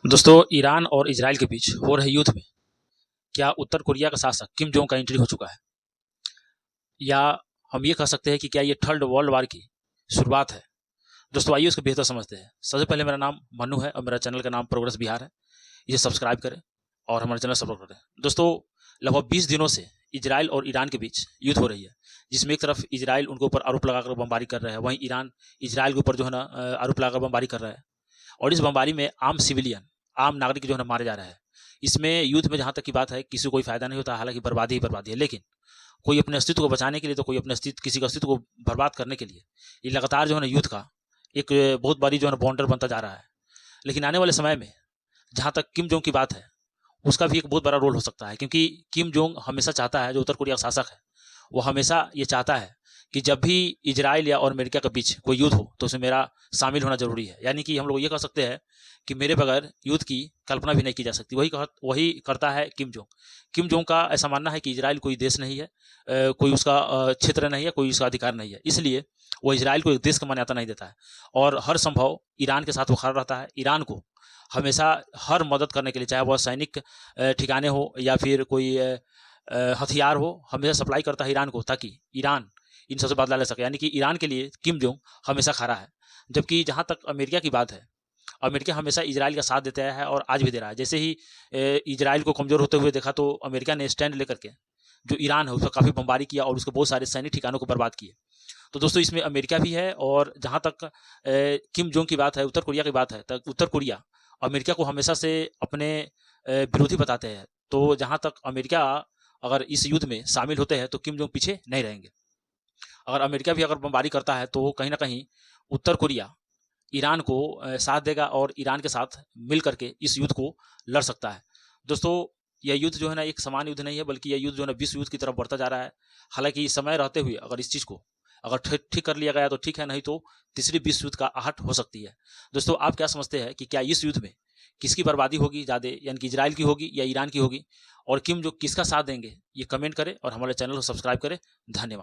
दोस्तों, ईरान और इजराइल के बीच हो रहे युद्ध में क्या उत्तर कोरिया का शासक किम जोंग का एंट्री हो चुका है, या हम ये कह सकते हैं कि क्या ये थर्ड वर्ल्ड वार की शुरुआत है। दोस्तों, आइए उसको बेहतर समझते हैं। सबसे पहले मेरा नाम मन्नू है और मेरा चैनल का नाम प्रोग्रेस बिहार है। इसे सब्सक्राइब करें और हमारे चैनल सपोर्ट करें। दोस्तों, लगभग 20 दिनों से इजराइल और ईरान के बीच युद्ध हो रही है, जिसमें एक तरफ इजराइल उनके ऊपर आरोप लगाकर बमबारी कर रहा है, वहीं ईरान इजराइल के ऊपर जो है ना आरोप लगाकर बमबारी कर रहा है। और इस बमबारी में आम सिविलियन, आम नागरिक जो है ना मारे जा रहे हैं। इसमें युद्ध में जहाँ तक की बात है, किसी को कोई फायदा नहीं होता, हालांकि बर्बादी ही बर्बादी है। लेकिन कोई अपने अस्तित्व को बचाने के लिए, तो कोई अपने अस्तित्व, किसी का अस्तित्व को बर्बाद करने के लिए ये लगातार जो है ना युद्ध का एक बहुत बड़ी जो है ना बॉन्डर बनता जा रहा है। लेकिन आने वाले समय में जहाँ तक किम जोंग की बात है, उसका भी एक बहुत बड़ा रोल हो सकता है, क्योंकि किम जोंग हमेशा चाहता है, जो उत्तर कोरिया का शासक है वो हमेशा ये चाहता है कि जब भी इजराइल या और अमेरिका के बीच कोई युद्ध हो तो उसमें मेरा शामिल होना जरूरी है। यानी कि हम लोग ये कह सकते हैं कि मेरे बगैर युद्ध की कल्पना भी नहीं की जा सकती। वही करता है किम जोंग। किम जोंग का ऐसा मानना है कि इजराइल कोई देश नहीं है, कोई उसका क्षेत्र नहीं है, कोई उसका अधिकार नहीं है। इसलिए वो इजराइल को एक देश की मान्यता नहीं देता है और हर संभव ईरान के साथ वो खड़ा रहता है। ईरान को हमेशा हर मदद करने के लिए, चाहे वह सैनिक ठिकाने हो या फिर कोई हथियार हो, हमेशा सप्लाई करता है ईरान को, ताकि ईरान इन सबसे बदला ले सके। यानी कि ईरान के लिए किम जोंग हमेशा खड़ा है। जबकि जहाँ तक अमेरिका की बात है, अमेरिका हमेशा इजराइल का साथ देता है और आज भी दे रहा है। जैसे ही इजराइल को कमजोर होते हुए देखा, तो अमेरिका ने स्टैंड लेकर के जो ईरान है उस पर काफ़ी बमबारी किया और उसके बहुत सारे सैनिक ठिकानों को बर्बाद किए। तो दोस्तों, इसमें अमेरिका भी है। और जहाँ तक किम जोंग की बात है, उत्तर कोरिया की बात है, तक उत्तर कोरिया अमेरिका को हमेशा से अपने विरोधी बताते हैं। तो जहाँ तक अमेरिका अगर इस युद्ध में शामिल होते हैं तो किम जोंग पीछे नहीं रहेंगे। अगर अमेरिका भी अगर बमबारी करता है तो कहीं ना कहीं उत्तर कोरिया ईरान को साथ देगा और ईरान के साथ मिल करके इस युद्ध को लड़ सकता है। दोस्तों, यह युद्ध जो है ना एक समान युद्ध नहीं है, बल्कि यह युद्ध जो है ना विश्व युद्ध की तरफ बढ़ता जा रहा है। हालांकि समय रहते हुए अगर इस चीज़ को अगर ठीक कर लिया गया तो ठीक है, नहीं तो तीसरी विश्व युद्ध का आहट हो सकती है। दोस्तों, आप क्या समझते हैं कि क्या इस युद्ध में किसकी बर्बादी होगी ज़्यादा, यानी कि इजराइल की होगी या ईरान की होगी, और किम जो किसका साथ देंगे, ये कमेंट करें और हमारे चैनल को सब्सक्राइब करें। धन्यवाद।